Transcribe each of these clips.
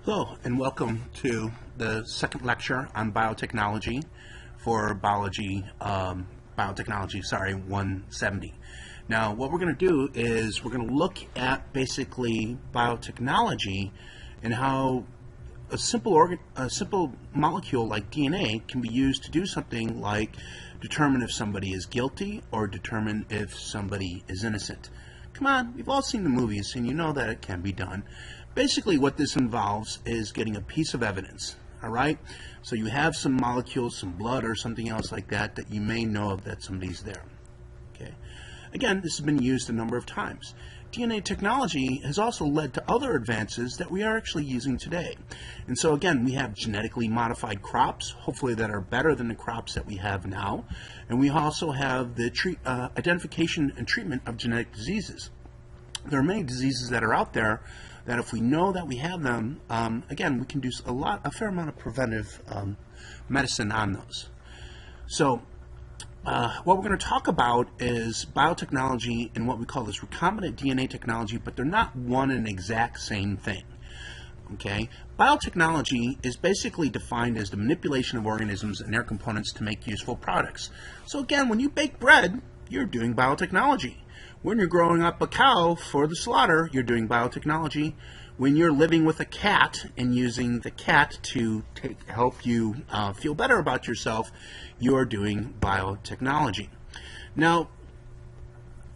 Hello, and welcome to the second lecture on biotechnology for biotechnology, 170. Now, what we're going to do is we're going to look at basically biotechnology and how a simple molecule like DNA can be used to do something like determine if somebody is guilty or determine if somebody is innocent. Come on, we've all seen the movies and you know that it can be done. Basically what this involves is getting a piece of evidence, all right? So you have some molecules, some blood or something else like that that you may know of that somebody's there, okay? Again, this has been used a number of times. DNA technology has also led to other advances that we are actually using today. And so again, we have genetically modified crops, hopefully that are better than the crops that we have now. And we also have the identification and treatment of genetic diseases. There are many diseases that are out there that if we know that we have them, again, we can do a fair amount of preventive medicine on those. So what we're going to talk about is biotechnology and what we call this recombinant DNA technology, but they're not one and exact same thing. Okay? Biotechnology is basically defined as the manipulation of organisms and their components to make useful products. So again, when you bake bread, you're doing biotechnology. When you're growing up a cow for the slaughter, you're doing biotechnology. When you're living with a cat and using the cat to help you feel better about yourself, you're doing biotechnology. Now,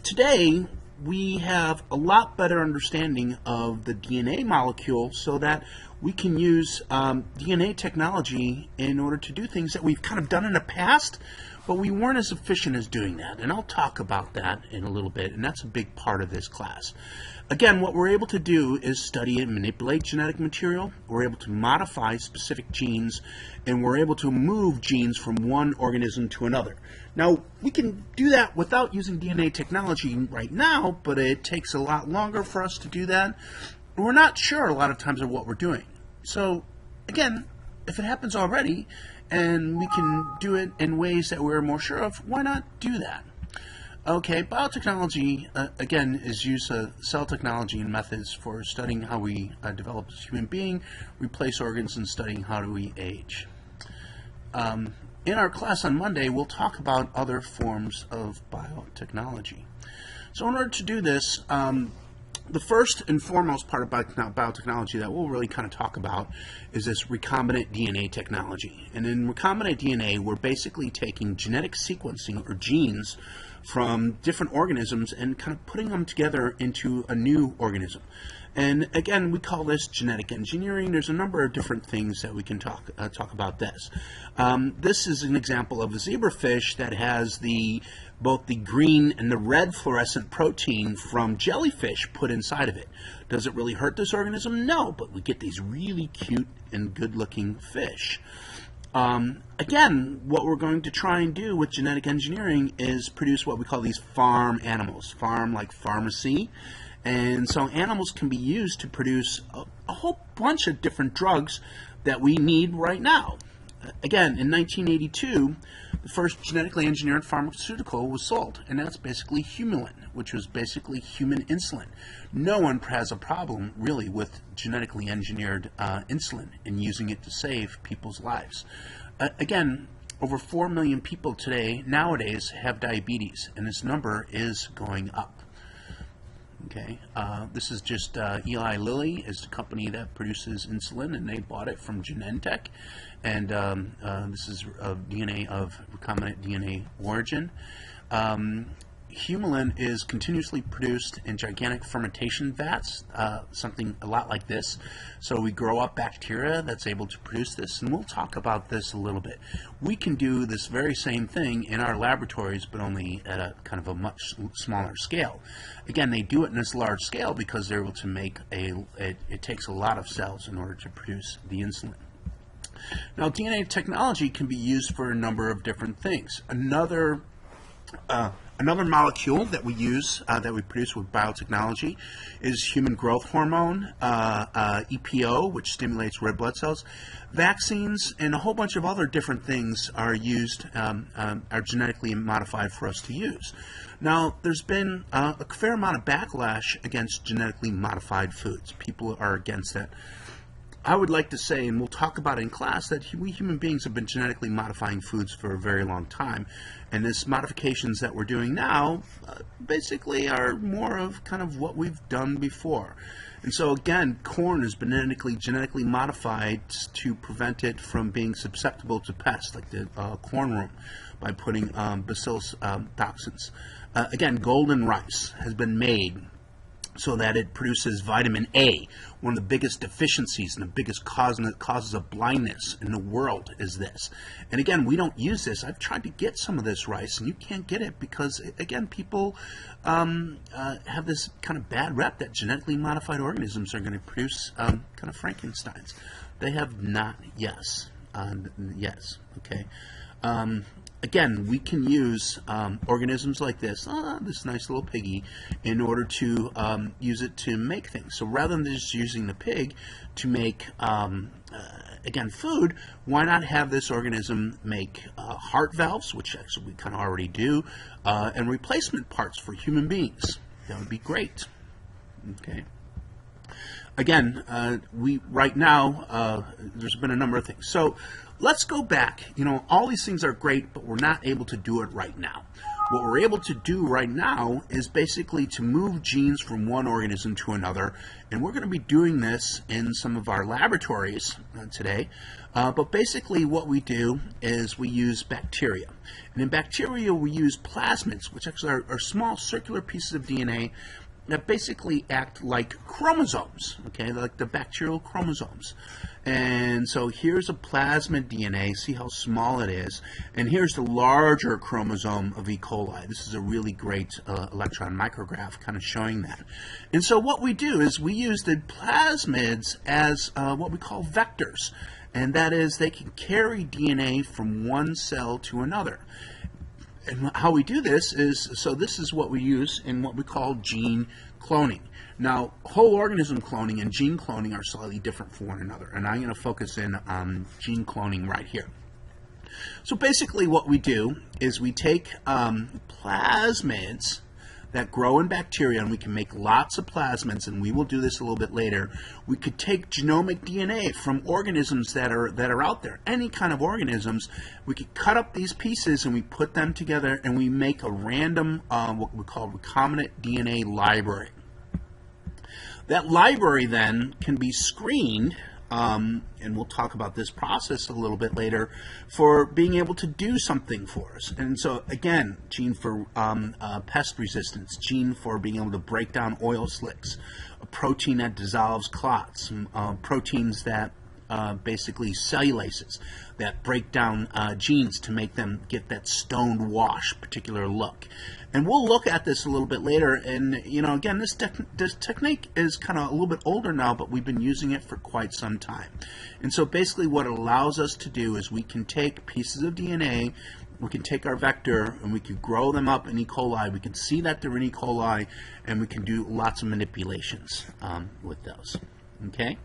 today we have a lot better understanding of the DNA molecule so that we can use DNA technology in order to do things that we've kind of done in the past, but we weren't as efficient as doing that. And I'll talk about that in a little bit, and that's a big part of this class. Again, what we're able to do is study and manipulate genetic material. We're able to modify specific genes, and we're able to move genes from one organism to another. Now, we can do that without using DNA technology right now, but it takes a lot longer for us to do that. And we're not sure a lot of times of what we're doing. So, again, if it happens already, and we can do it in ways that we're more sure of, why not do that? Okay, biotechnology, again, is use of cell technology and methods for studying how we develop as a human being, replace organs, and studying how do we age. In our class on Monday, we'll talk about other forms of biotechnology. So in order to do this, the first and foremost part of biotechnology that we'll really kind of talk about is this recombinant DNA technology. And in recombinant DNA, we're basically taking genetic sequencing or genes from different organisms and kind of putting them together into a new organism. And again, we call this genetic engineering. There's a number of different things that we can talk about this. This is an example of a zebrafish that has both the green and the red fluorescent protein from jellyfish put inside of it. Does it really hurt this organism? No, but we get these really cute and good-looking fish. Again, what we're going to try and do with genetic engineering is produce what we call these farm animals. Farm like pharmacy. And so animals can be used to produce a whole bunch of different drugs that we need right now. Again, in 1982, the first genetically engineered pharmaceutical was sold, and that's basically Humulin, which was basically human insulin. No one has a problem, really, with genetically engineered insulin and using it to save people's lives. Again, over 4 million people nowadays have diabetes, and this number is going up. Okay, this is just Eli Lilly is the company that produces insulin, and they bought it from Genentech, and this is DNA of recombinant DNA origin. Humulin is continuously produced in gigantic fermentation vats, something a lot like this. So we grow up bacteria that's able to produce this, and we'll talk about this a little bit. We can do this very same thing in our laboratories, but only at a kind of a much smaller scale. Again, they do it in this large scale because they're able to make it takes a lot of cells in order to produce the insulin. Now, DNA technology can be used for a number of different things. Another molecule that we use, that we produce with biotechnology, is human growth hormone, EPO, which stimulates red blood cells. Vaccines and a whole bunch of other different things are used, are genetically modified for us to use. Now, there's been a fair amount of backlash against genetically modified foods. People are against it. I would like to say, and we'll talk about it in class, that we human beings have been genetically modifying foods for a very long time. And these modifications that we're doing now basically are more of kind of what we've done before. And so again, corn is genetically modified to prevent it from being susceptible to pests, like the cornworm, by putting bacillus toxins. Again, golden rice has been made so that it produces vitamin A. One of the biggest deficiencies and the biggest causes of blindness in the world is this. And again, we don't use this. I've tried to get some of this rice, and you can't get it because, again, people have this kind of bad rep that genetically modified organisms are going to produce kind of Frankensteins. They have not. Yes. Yes. Okay. Again, we can use organisms like this nice little piggy, in order to use it to make things. So rather than just using the pig to make, again, food, why not have this organism make heart valves, which actually we kind of already do, and replacement parts for human beings. That would be great. Okay. Again, right now, there's been a number of things. So let's go back. You know, all these things are great, but we're not able to do it right now. What we're able to do right now is basically to move genes from one organism to another, and we're going to be doing this in some of our laboratories today. But basically what we do is we use bacteria. And in bacteria we use plasmids, which actually are small circular pieces of DNA that basically act like chromosomes, okay, like the bacterial chromosomes. And so here's a plasmid DNA, see how small it is, and here's the larger chromosome of E. coli. This is a really great electron micrograph kind of showing that. And so what we do is we use the plasmids as what we call vectors, and that is they can carry DNA from one cell to another. And how we do this is, so this is what we use in what we call gene cloning. Now, whole organism cloning and gene cloning are slightly different from one another, and I'm going to focus in on gene cloning right here. So basically what we do is we take plasmids that grow in bacteria, and we can make lots of plasmids, and we will do this a little bit later. We could take genomic DNA from organisms that are out there, any kind of organisms. We could cut up these pieces and we put them together, and we make a random what we call recombinant DNA library. That library then can be screened, and we'll talk about this process a little bit later, for being able to do something for us. And so again, gene for pest resistance, gene for being able to break down oil slicks, a protein that dissolves clots, proteins that basically cellulases that break down genes to make them get that stoned wash particular look. And we'll look at this a little bit later, and you know, again, this technique is kind of a little bit older now, but we've been using it for quite some time. And so basically what it allows us to do is we can take pieces of DNA, we can take our vector, and we can grow them up in E. coli. We can see that they're in E. coli, and we can do lots of manipulations with those. Okay?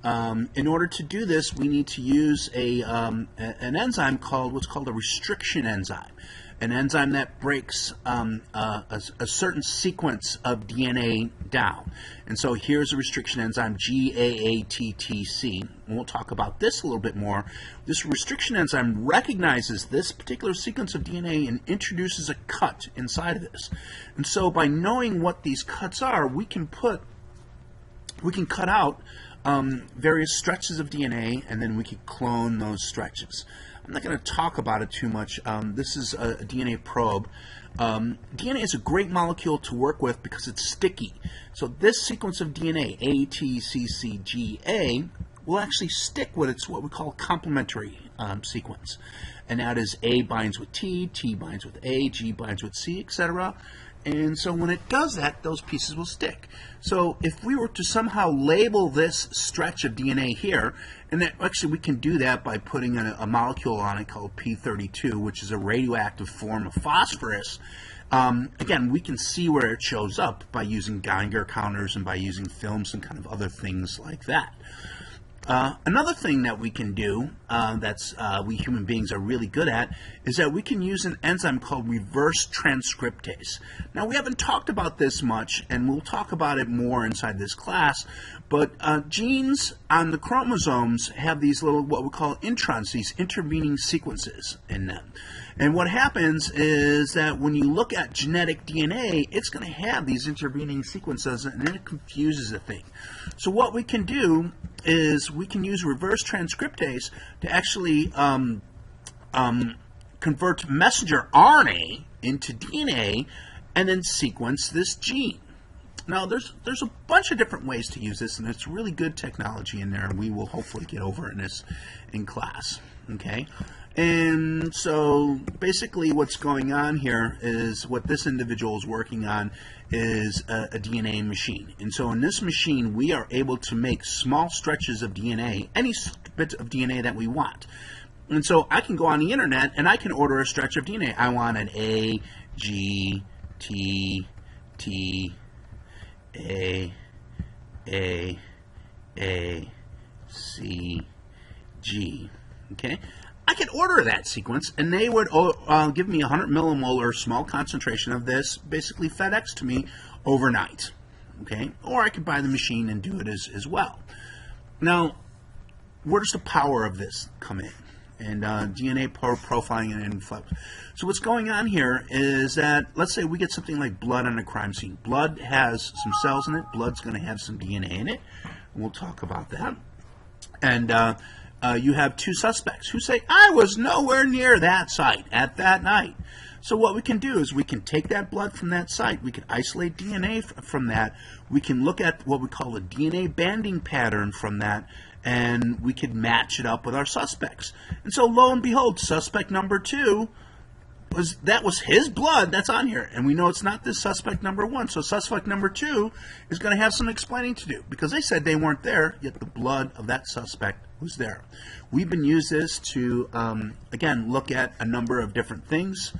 In order to do this, we need to use an enzyme called what's called a restriction enzyme, an enzyme that breaks a certain sequence of DNA down. And so here's a restriction enzyme, GAATTC, and we'll talk about this a little bit more. This restriction enzyme recognizes this particular sequence of DNA and introduces a cut inside of this. And so by knowing what these cuts are, we can cut out various stretches of DNA, and then we can clone those stretches. I'm not going to talk about it too much. This is a DNA probe. DNA is a great molecule to work with because it's sticky. So this sequence of DNA, ATCCGA, will actually stick with its what we call complementary sequence. And that is A binds with T, T binds with A, G binds with C, etc. And so when it does that, those pieces will stick. So if we were to somehow label this stretch of DNA here, and that, actually we can do that by putting a molecule on it called P32, which is a radioactive form of phosphorus. Again, we can see where it shows up by using Geiger counters and by using films and kind of other things like that. Another thing that we can do we human beings are really good at is that we can use an enzyme called reverse transcriptase. Now, we haven't talked about this much, and we'll talk about it more inside this class, but genes on the chromosomes have these little, what we call introns, these intervening sequences in them. And what happens is that when you look at genetic DNA, it's going to have these intervening sequences, and it confuses a thing. So what we can do is we can use reverse transcriptase to actually convert messenger RNA into DNA and then sequence this gene. Now, there's a bunch of different ways to use this, and it's really good technology in there, and we will hopefully get over in class. Okay? And so basically what's going on here is what this individual is working on is a DNA machine. And so in this machine, we are able to make small stretches of DNA, any bit of DNA that we want. And so I can go on the internet and I can order a stretch of DNA. I want an A, G, T, T, A, C, G. Okay? I could order that sequence, and they would give me 100 millimolar small concentration of this, basically FedEx to me overnight. Okay? Or I could buy the machine and do it as well. Now, where does the power of this come in? And DNA profiling and so what's going on here is that, let's say we get something like blood on a crime scene. Blood has some cells in it. Blood's going to have some DNA in it. And we'll talk about that. And you have two suspects who say, I was nowhere near that site at that night. So what we can do is we can take that blood from that site. We can isolate DNA from that. We can look at what we call a DNA banding pattern from that, and we could match it up with our suspects. And so lo and behold, suspect number 2, that was his blood that's on here. And we know it's not this suspect number 1. So suspect number 2 is going to have some explaining to do because they said they weren't there, yet the blood of that suspect was there. We've been used this to, again, look at a number of different things.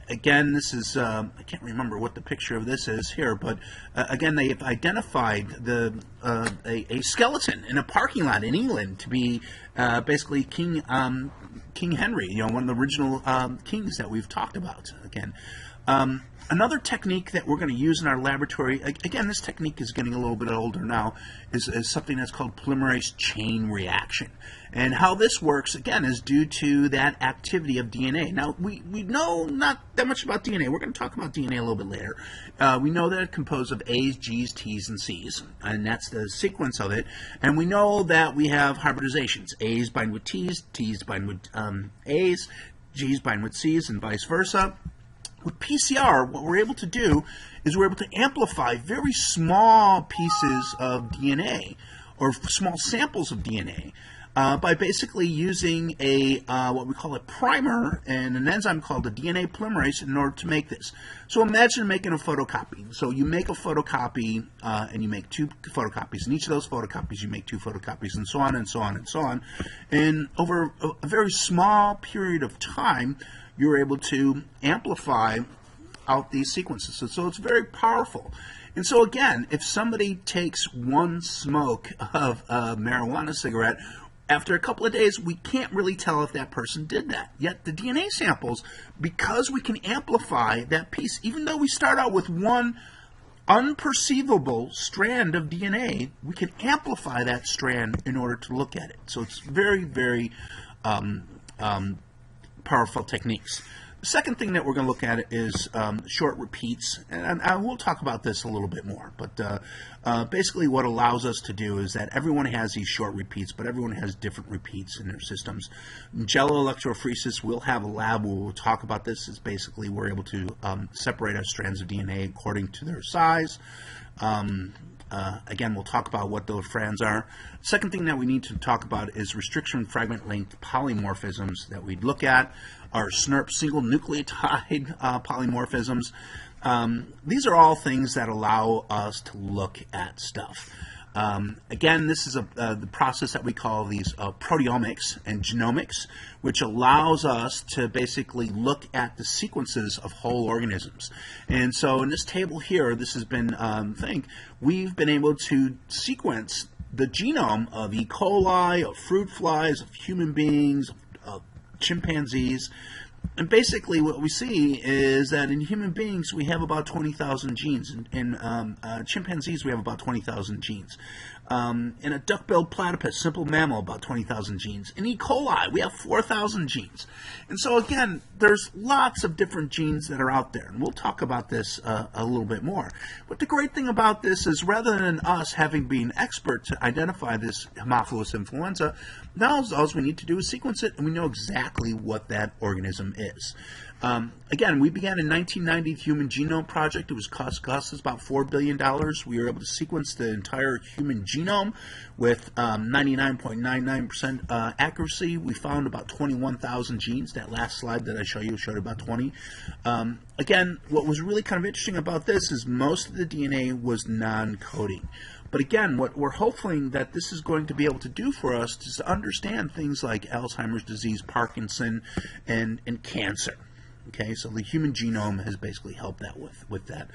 Again, this is, I can't remember what the picture of this is here, but again, they've identified a skeleton in a parking lot in England to be basically King Henry, one of the original kings that we've talked about. Again, another technique that we're going to use in our laboratory, again, this technique is getting a little bit older now, is something that's called polymerase chain reaction. And how this works, again, is due to that activity of DNA. Now, we know not that much about DNA. We're going to talk about DNA a little bit later. We know that it's composed of A's, G's, T's, and C's, and that's the sequence of it. And we know that we have hybridizations. A's bind with T's, T's bind with A's, G's bind with C's, and vice versa. With PCR, what we're able to do is we're able to amplify very small pieces of DNA or small samples of DNA by basically using a what we call a primer and an enzyme called a DNA polymerase in order to make this. So imagine making a photocopy. So you make a photocopy and you make 2 photocopies. In each of those photocopies you make 2 photocopies, and so on and so on and so on. And over a very small period of time, you're able to amplify out these sequences. So it's very powerful. And so again, if somebody takes one smoke of a marijuana cigarette, after a couple of days, we can't really tell if that person did that. Yet the DNA samples, because we can amplify that piece, even though we start out with one unperceivable strand of DNA, we can amplify that strand in order to look at it. So it's very, very powerful techniques. The second thing that we're going to look at is short repeats, and I will talk about this a little bit more, but basically what allows us to do is that everyone has these short repeats, but everyone has different repeats in their systems. Jello electrophoresis, we'll have a lab where we'll talk about this. Is basically we're able to separate our strands of DNA according to their size. Again, we'll talk about what those strands are. Second thing that we need to talk about is restriction fragment length polymorphisms that we'd look at, are SNRP, single nucleotide polymorphisms. These are all things that allow us to look at stuff. Again, this is the process that we call these proteomics and genomics, which allows us to basically look at the sequences of whole organisms. And so in this table here, this has been, we've been able to sequence the genome of E. coli, of fruit flies, of human beings, of chimpanzees. And basically what we see is that in human beings we have about 20,000 genes. In chimpanzees we have about 20,000 genes. In a duck-billed platypus, simple mammal, about 20,000 genes. In E. coli we have 4,000 genes. And so again, there's lots of different genes that are out there. And we'll talk about this a little bit more. But the great thing about this is rather than us having been expert to identify this Haemophilus influenza, now all we need to do is sequence it and we know exactly what that organism is. Again, we began in 1990 the Human Genome Project. It was cost us about $4 billion. We were able to sequence the entire human genome with 99.99% accuracy. We found about 21,000 genes. That last slide that I showed you showed about 20. Again, what was really kind of interesting about this is most of the DNA was non-coding. But again, what we're hoping that this is going to be able to do for us is to understand things like Alzheimer's disease, Parkinson, and cancer. Okay, so the human genome has basically helped that with that.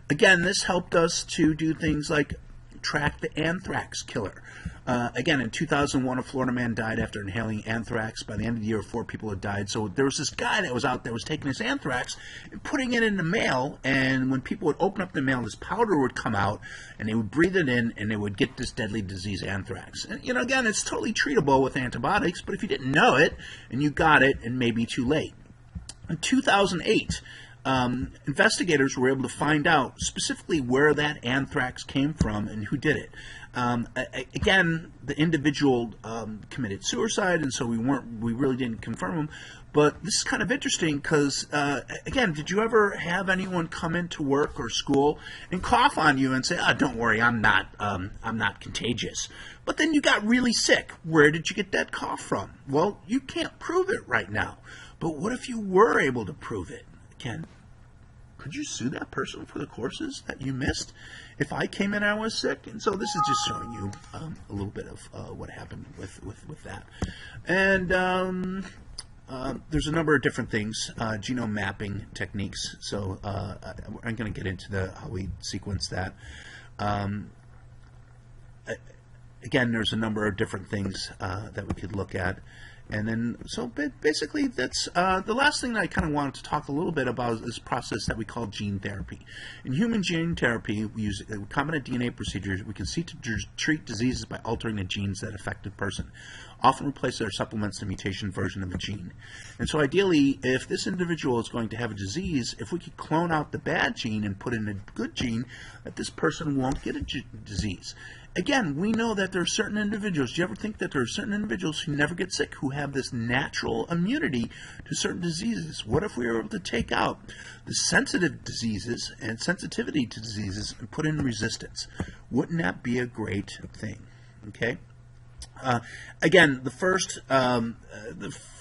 Again, this helped us to do things like track the anthrax killer. Again, in 2001, a Florida man died after inhaling anthrax. By the end of the year, 4 people had died. So there was this guy that was out there was taking his anthrax and putting it in the mail. And when people would open up the mail, this powder would come out, and they would breathe it in, and they would get this deadly disease, anthrax. And you know, again, it's totally treatable with antibiotics. But if you didn't know it and you got it, it may be too late. In 2008, investigators were able to find out specifically where that anthrax came from and who did it. Again, the individual committed suicide, and so we really didn't confirm him. But this is kind of interesting because, again, did you ever have anyone come into work or school and cough on you and say, "Oh, don't worry, I'm not contagious"? But then you got really sick. Where did you get that cough from? Well, you can't prove it right now. But what if you were able to prove it? Again, could you sue that person for the courses that you missed if I came in and I was sick? And so this is just showing you a little bit of what happened with that. And there's a number of different things, genome mapping techniques. So I'm going to get into how we sequence that. Again, there's a number of different things that we could look at. And then, so basically, that's the last thing that I kind of wanted to talk a little bit about is this process that we call gene therapy. In human gene therapy, we use recombinant DNA procedures. We can seek to treat diseases by altering the genes that affect a person, often replace their supplements to mutation version of the gene. And so ideally, if this individual is going to have a disease, if we could clone out the bad gene and put in a good gene, that this person won't get a disease. Again, we know that there are certain individuals. Do you ever think that there are certain individuals who never get sick, who have this natural immunity to certain diseases? What if we were able to take out the sensitive diseases and sensitivity to diseases and put in resistance? Wouldn't that be a great thing? Okay. Again, the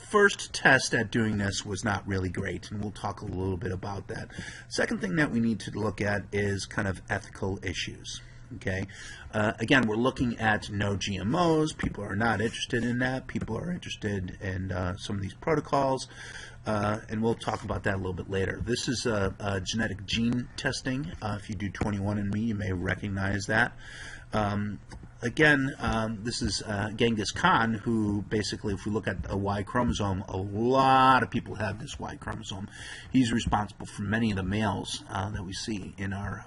first test at doing this was not really great, and we'll talk a little bit about that. Second thing that we need to look at is kind of ethical issues. Okay. Again, we're looking at no GMOs. People are not interested in that. People are interested in some of these protocols, and we'll talk about that a little bit later. This is genetic gene testing. If you do 21andMe, you may recognize that. Again, this is Genghis Khan, who basically, if we look at a Y chromosome, a lot of people have this Y chromosome. He's responsible for many of the males that we see in our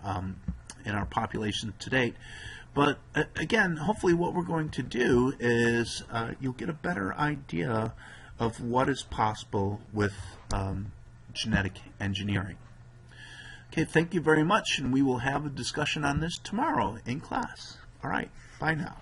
population to date. But again, hopefully what we're going to do is you'll get a better idea of what is possible with genetic engineering. Okay, thank you very much, and we will have a discussion on this tomorrow in class. All right, bye now.